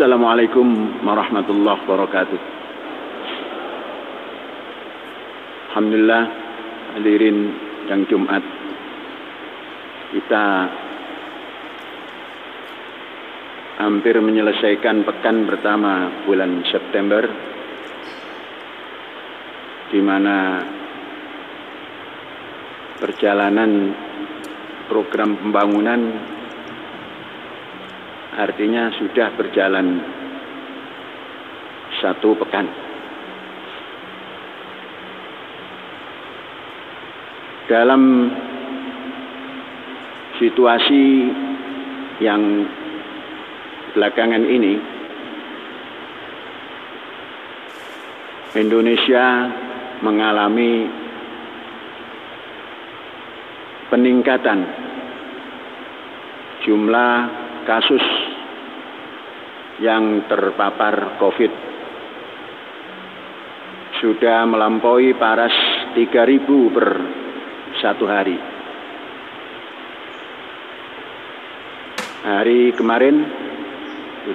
Assalamualaikum warahmatullahi wabarakatuh. Alhamdulillah, hadirin yang Jumat, kita hampir menyelesaikan pekan pertama bulan September, di mana perjalanan program pembangunan artinya sudah berjalan satu pekan. Dalam situasi yang belakangan ini, Indonesia mengalami peningkatan jumlah kasus yang terpapar COVID. Sudah melampaui paras 3.000 per satu hari. Hari kemarin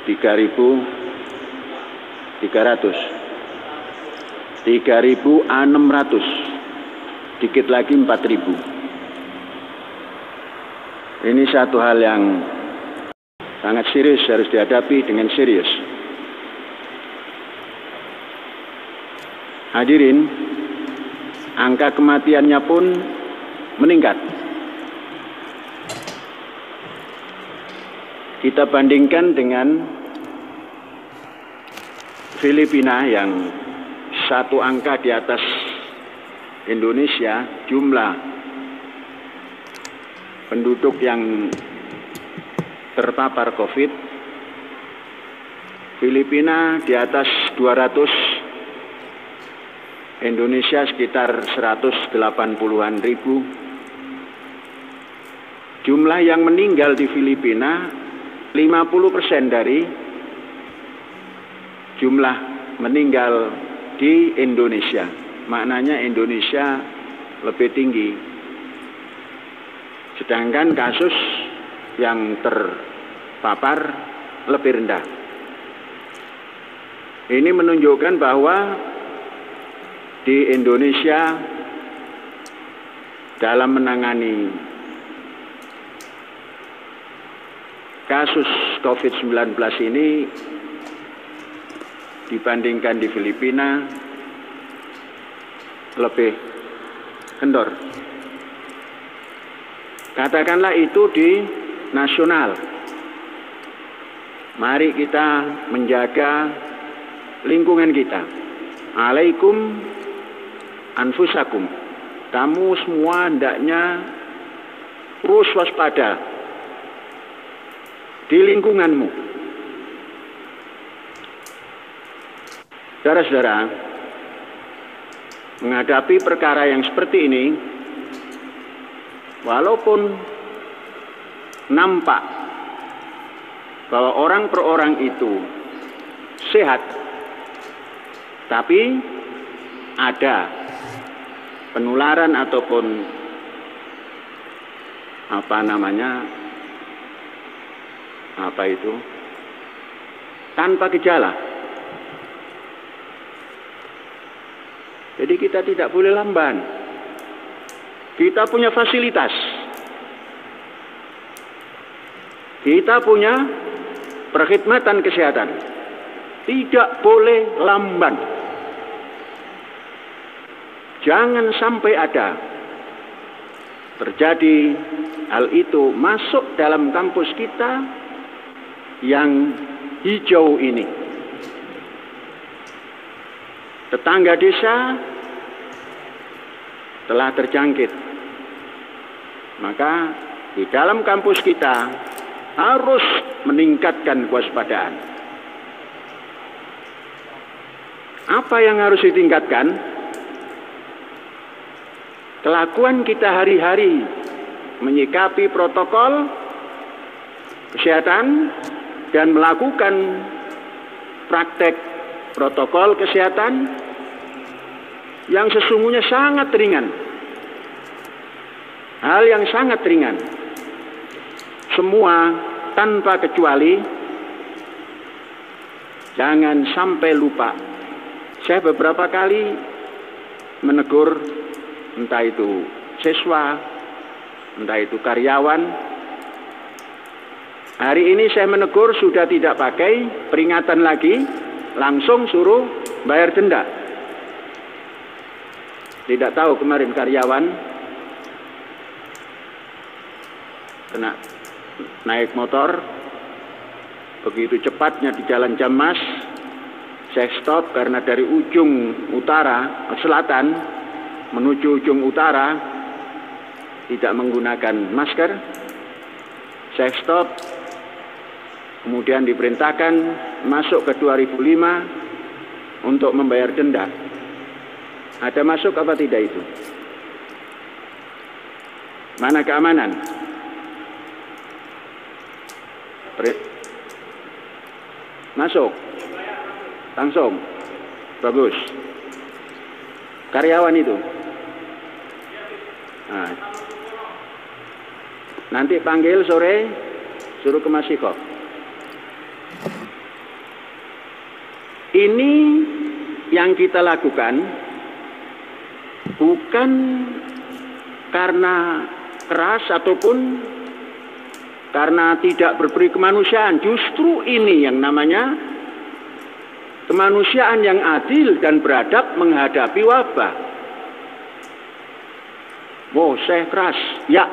3.300, 3.600, dikit lagi 4.000. Ini satu hal yang sangat serius, harus dihadapi dengan serius. Hadirin, angka kematiannya pun meningkat. Kita bandingkan dengan Filipina yang satu angka di atas Indonesia, jumlah penduduk yang terpapar COVID. Filipina di atas 200, Indonesia sekitar 180-an ribu. Jumlah yang meninggal di Filipina 50% dari jumlah meninggal di Indonesia. Maknanya Indonesia lebih tinggi. Sedangkan kasus yang terpapar lebih rendah. Ini menunjukkan bahwa di Indonesia dalam menangani kasus COVID-19 ini dibandingkan di Filipina lebih kendor. Katakanlah itu di nasional. Mari kita menjaga lingkungan kita. Alaikum anfusakum. Kamu semua hendaknya terus waspada di lingkunganmu. Saudara-saudara, menghadapi perkara yang seperti ini, walaupun nampak bahwa orang per orang itu sehat, tapi ada penularan ataupun tanpa gejala. Jadi kita tidak boleh lamban. Kita punya fasilitas. Kita punya perkhidmatan kesehatan. Tidak boleh lamban. Jangan sampai ada terjadi hal itu masuk dalam kampus kita yang hijau ini. Tetangga desa telah terjangkit. Maka di dalam kampus kita harus meningkatkan kewaspadaan. Apa yang harus ditingkatkan? Kelakuan kita hari-hari menyikapi protokol kesehatan dan melakukan praktek protokol kesehatan yang sesungguhnya sangat ringan. Hal yang sangat ringan. Semua tanpa kecuali Jangan sampai lupa. Saya beberapa kali menegur, entah itu siswa, entah itu karyawan. Hari ini saya menegur sudah tidak pakai peringatan lagi, langsung suruh bayar denda. Tidak tahu kemarin karyawan kena naik motor, begitu cepatnya di jalan Jammas, saya stop karena dari ujung selatan menuju ujung utara tidak menggunakan masker. Saya stop, kemudian diperintahkan masuk ke 2005 untuk membayar denda. Ada masuk apa tidak itu? Mana keamanan? Masuk. Langsung. Bagus. Karyawan itu. Nah. Nanti panggil sore, suruh ke Masiko. Ini yang kita lakukan bukan karena keras ataupun karena tidak berperi kemanusiaan. Justru ini yang namanya kemanusiaan yang adil dan beradab menghadapi wabah. Oh, saya keras. Ya.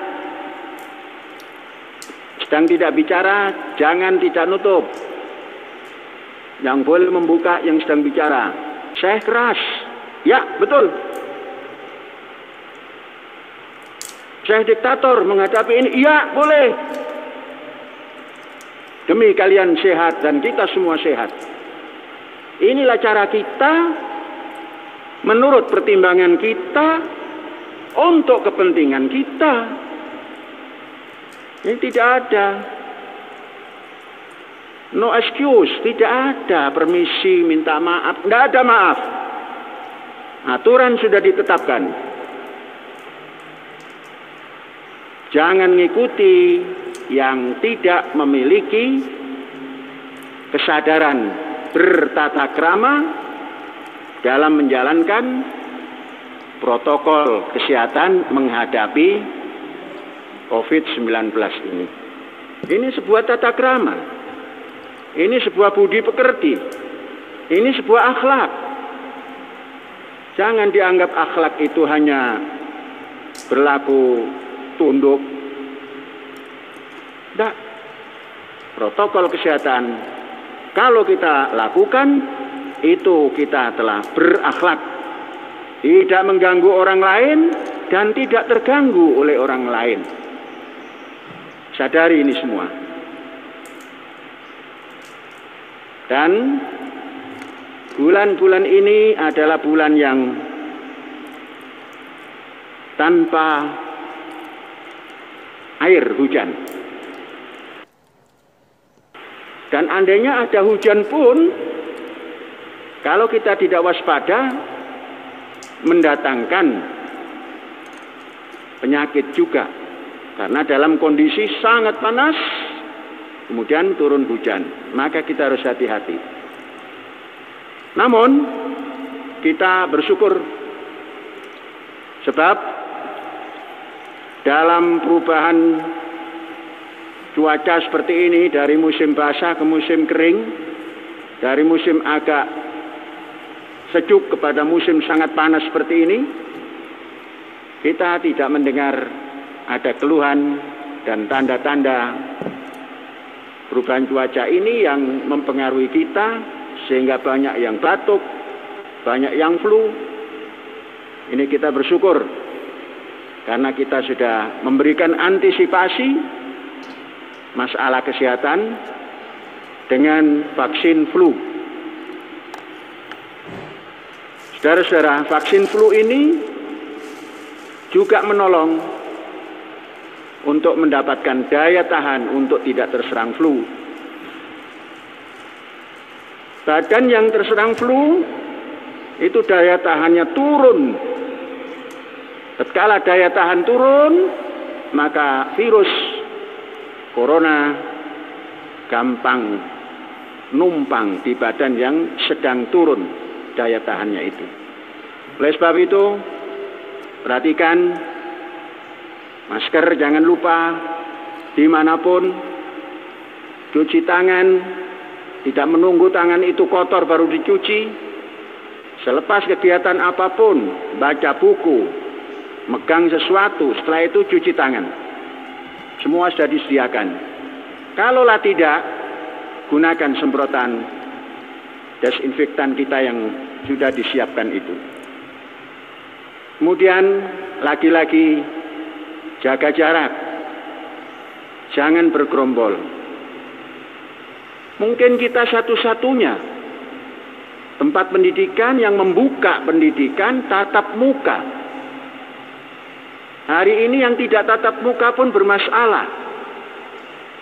Sedang tidak bicara, jangan tidak nutup. Yang boleh membuka yang sedang bicara. Saya keras. Ya, betul. Saya diktator menghadapi ini. Iya, boleh. Demi kalian sehat dan kita semua sehat. Inilah cara kita, menurut pertimbangan kita, untuk kepentingan kita. Ini tidak ada. No excuse, tidak ada permisi, minta maaf. Tidak ada maaf. Aturan sudah ditetapkan. Jangan ngikuti yang tidak memiliki kesadaran bertata krama dalam menjalankan protokol kesehatan menghadapi COVID-19 ini. Ini sebuah tata krama. Ini sebuah budi pekerti. Ini sebuah akhlak. Jangan dianggap akhlak itu hanya berlaku tunduk. Tidak. Protokol kesehatan kalau kita lakukan itu kita telah berakhlak, tidak mengganggu orang lain dan tidak terganggu oleh orang lain. Sadari ini semua. Dan bulan-bulan ini adalah bulan yang tanpa air hujan. Dan andainya ada hujan pun, kalau kita tidak waspada, mendatangkan penyakit juga. Karena dalam kondisi sangat panas, kemudian turun hujan. Maka kita harus hati-hati. Namun, kita bersyukur. Sebab, dalam perubahan cuaca seperti ini, dari musim basah ke musim kering, dari musim agak sejuk kepada musim sangat panas seperti ini, kita tidak mendengar ada keluhan dan tanda-tanda perubahan cuaca ini yang mempengaruhi kita, sehingga banyak yang batuk, banyak yang flu. Ini kita bersyukur, karena kita sudah memberikan antisipasi masalah kesehatan dengan vaksin flu. Saudara-saudara, vaksin flu ini juga menolong untuk mendapatkan daya tahan untuk tidak terserang flu. Badan yang terserang flu itu daya tahannya turun. Tatkala daya tahan turun, maka virus corona gampang numpang di badan yang sedang turun daya tahannya itu. Oleh sebab itu, perhatikan masker, jangan lupa dimanapun, cuci tangan, tidak menunggu tangan itu kotor baru dicuci. Selepas kegiatan apapun, baca buku, megang sesuatu, setelah itu cuci tangan. Semua sudah disediakan. Kalaulah tidak, gunakan semprotan desinfektan kita yang sudah disiapkan itu. Kemudian lagi-lagi jaga jarak, jangan bergerombol. Mungkin kita satu-satunya tempat pendidikan yang membuka pendidikan tatap muka. Hari ini yang tidak tatap muka pun bermasalah.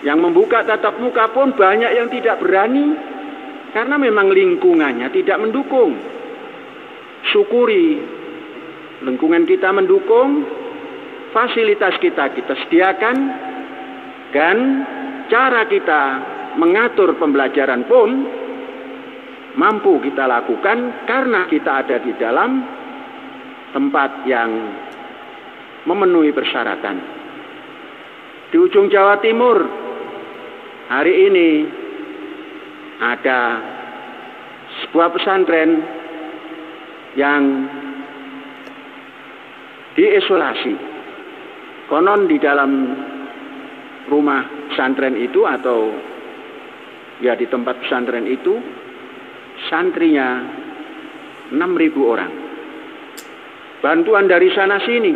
Yang membuka tatap muka pun banyak yang tidak berani karena memang lingkungannya tidak mendukung. Syukuri lingkungan kita mendukung, fasilitas kita sediakan, dan cara kita mengatur pembelajaran pun mampu kita lakukan karena kita ada di dalam tempat yang memenuhi persyaratan. Di ujung Jawa Timur hari ini ada sebuah pesantren yang diisolasi. Konon di dalam rumah pesantren itu atau ya di tempat pesantren itu santrinya 6.000 orang. Bantuan dari sana sini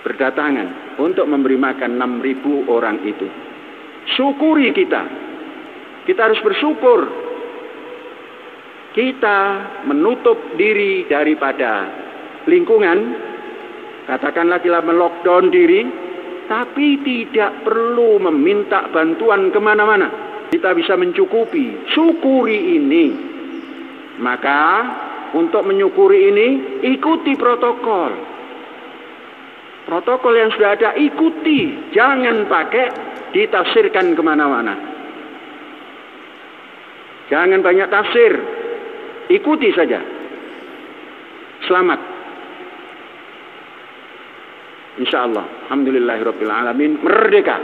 berdatangan untuk memberi makan 6.000 orang itu. Syukuri kita. Kita harus bersyukur. Kita menutup diri daripada lingkungan, katakanlah kita melockdown diri, tapi tidak perlu meminta bantuan kemana-mana. Kita bisa mencukupi, syukuri ini. Maka untuk menyukuri ini, ikuti protokol. Protokol yang sudah ada, ikuti. Jangan pakai ditafsirkan kemana-mana. Jangan banyak tafsir. Ikuti saja. Selamat. Insya Allah. Alhamdulillahirrabbilalamin. Merdeka.